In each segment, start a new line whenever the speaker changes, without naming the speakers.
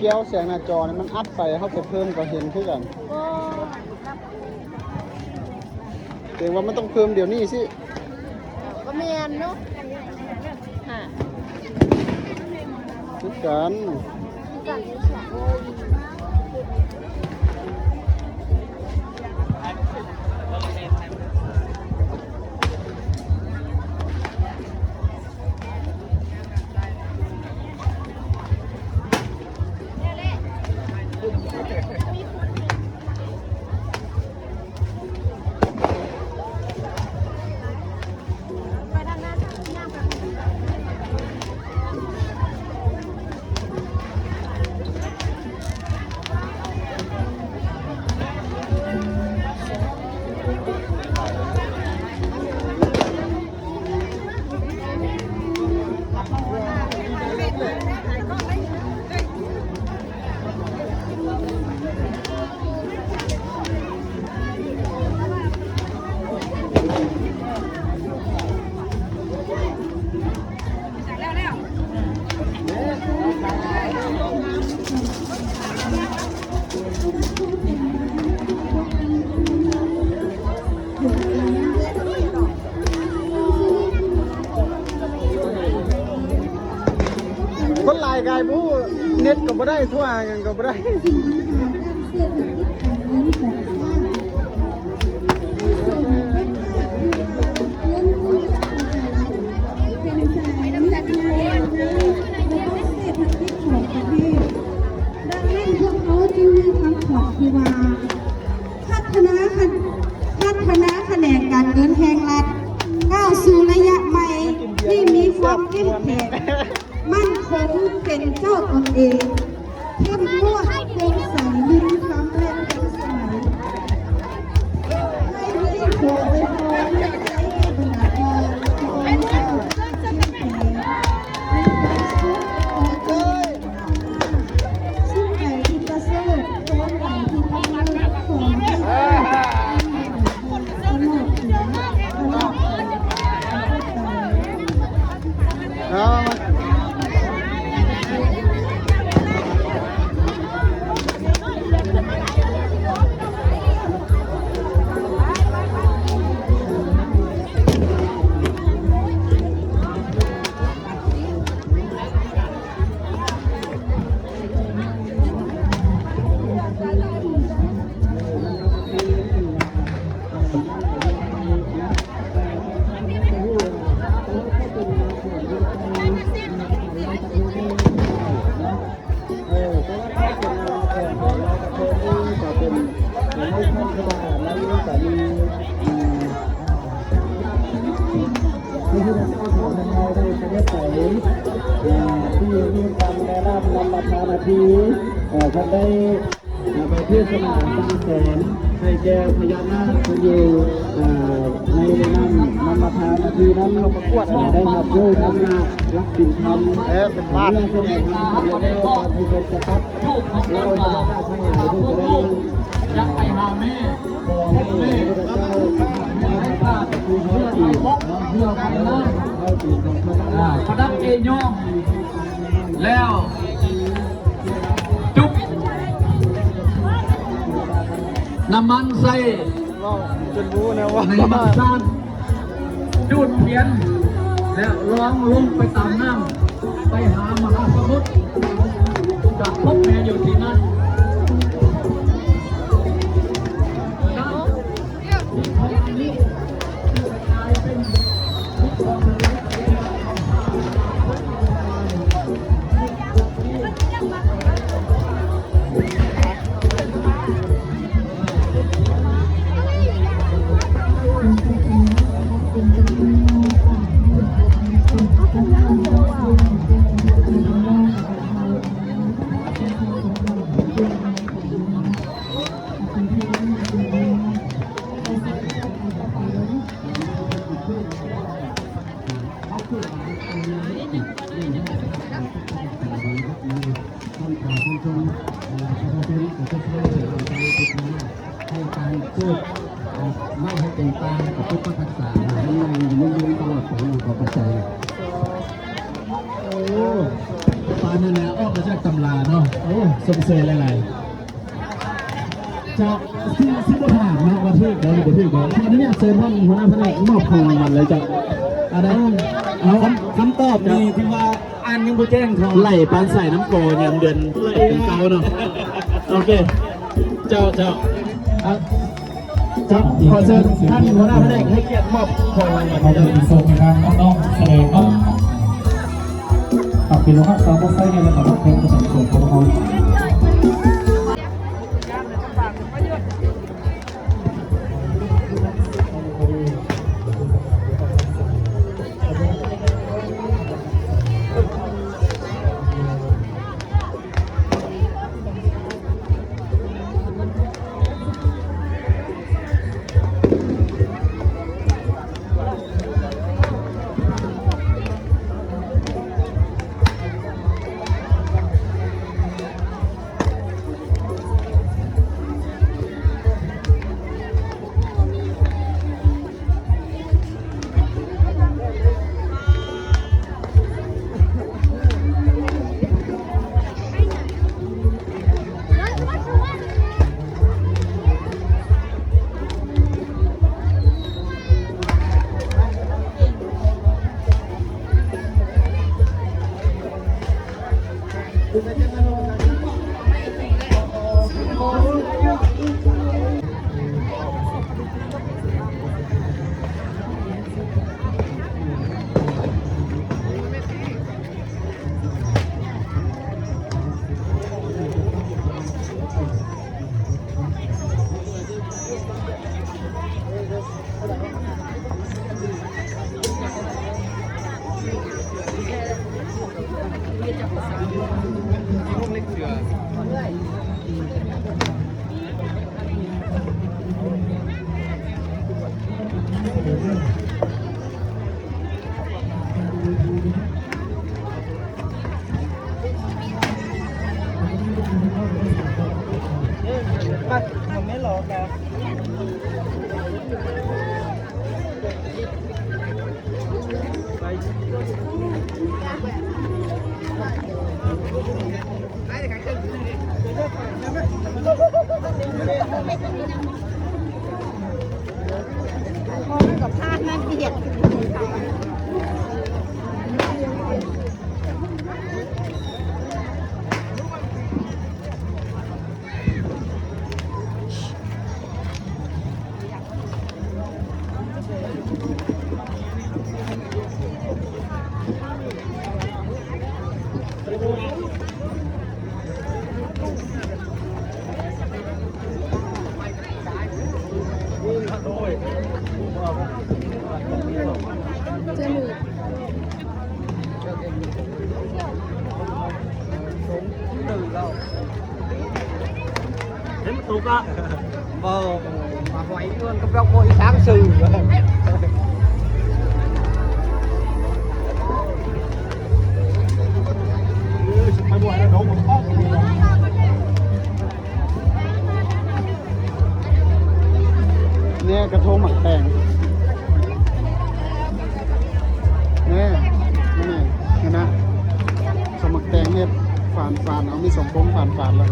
เกี้ยวแสงหน้าจอนี่มันอัดไปเขาไปเพิ่มก็เห็นคือกันแต่ว่ามันต้องเพิ่มเดี๋ยวนี้สิ
ก็เมียนเนาะ
คือกันคนลายกายบูเน็ตก็บ่ได้ทั่วกันก็บ่ได้
พัฒนาแขนงการเงินแห่งรัฐก้าวสู่ระยะใหม่ที่มีความเข้มแข็งมั่นคงเป็นเจ้าตนเองเข้มงวดโปร่งใสยุติธรรมและเป็นสมัยให้มีโครงไว้พร้อมและใช้บุญกรของเจ้าเข้มแข็งในการสู้ต่อไปซึ่งไหนที่ประเสริฐตรงไหนที่ทำงานของให้ที่มีความแนะนำนำมาทานาทีท่านได้ไปเที่ยวสนามบางแสนให้แก่พญานาคอยู่ในนำมาทานาทีนั้นเราประกวดได้รับโยธำนารักสินธรรมเป็นบ้านเรื่องสมัยนั้นเราได้การที่เป็นกษัตริย์เราจะได้ทั้งหลายที่จะได้ยักไปหาแม่ให้พระเจ้าคือเพื่อตีเพื่อกันนะประดับเอยองแล้วจุ๊บน้ำมันใส่จนรู้นะว่าในน้ำซานดูดเทียนแล้วร้องลงไปตามน้ำไปหามหาสมุทรจะพบแม่อยู่ที่นั่นไม่ให้เป็นตากับพุทธทักษะให้มันยืนตลอดไปอยู่กับปัจจัยโอ้ไป อันนั้นนะออกมาจากตำราเนาะโอ้สมเสยหลายๆจะที่บทถามนะว่าที่เดี๋ยวเดี๋ยวที่เดี๋ยวตอนนี้เชิญท่านหัวหน้าแผนกมอบของรางวัลเลยจ้ะอะไรเอาคำตอบนี่ที่ว่าอ่านยังบ่แจ้งเขาไหลปานใส่น้ำโกเนี่ยเดือนเป็นเก่าเนาะโอเคเจ้าขอเชิญท่านหัวหน้าแผนกให้เกียรติมอบของรางวัล
เราจะมีโซนนะครับน้องๆแสดงเนาะฝากพี่น้องครับสาวไส้ในระดับประเทศประจำส่วนของเรา
ผมไม่หลอกนะ
กับผ้านั่นเปียก
Đến một tục đó.
Mà hỏi luôn cấp đốc mỗi sáng sự nèกระทงหมักแตงนี่เห็นนะสมักแตงเนี่ยฝานเอามีสมพงฝานแล้ว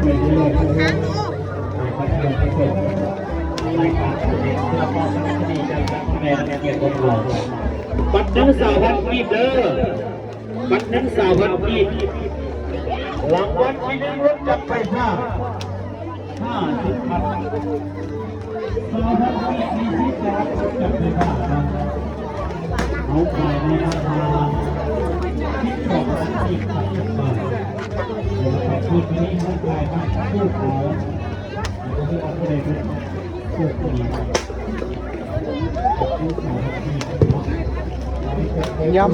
ไปเรื่อยๆนะครับมันจะเป็นเกิดรายการตัวเองเพื่อป้องกันคดีการจับแม่และเกียรติคนเราบัตรนั้น3,000 กีบเด้อบัตรนั้น3,000 กีบรางวัลที่1รถจักรไฟฟ้า50 คัน3,000 กีบมีสิทธิ์รับรถจักรไฟฟ้าเอาไปในราคา12,000 กีบ30 บาทนะครับคืนนี้ร่างกายมันสู้เขาแล้วก็เอาไปเลยสู้คดี
ยำ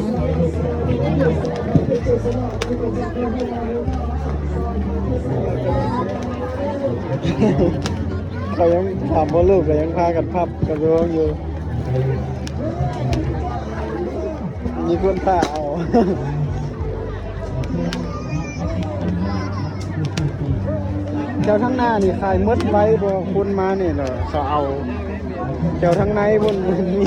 เขายังถามว่าลูกก็ยังพากันพับกระโดงอยู่มีคนท่าเอา เจ้าทั้งหน้านี่ใครมดไว้บ่คุณมาเนี่ยเหรอเขาเอาเจ้าทั้งในบนมี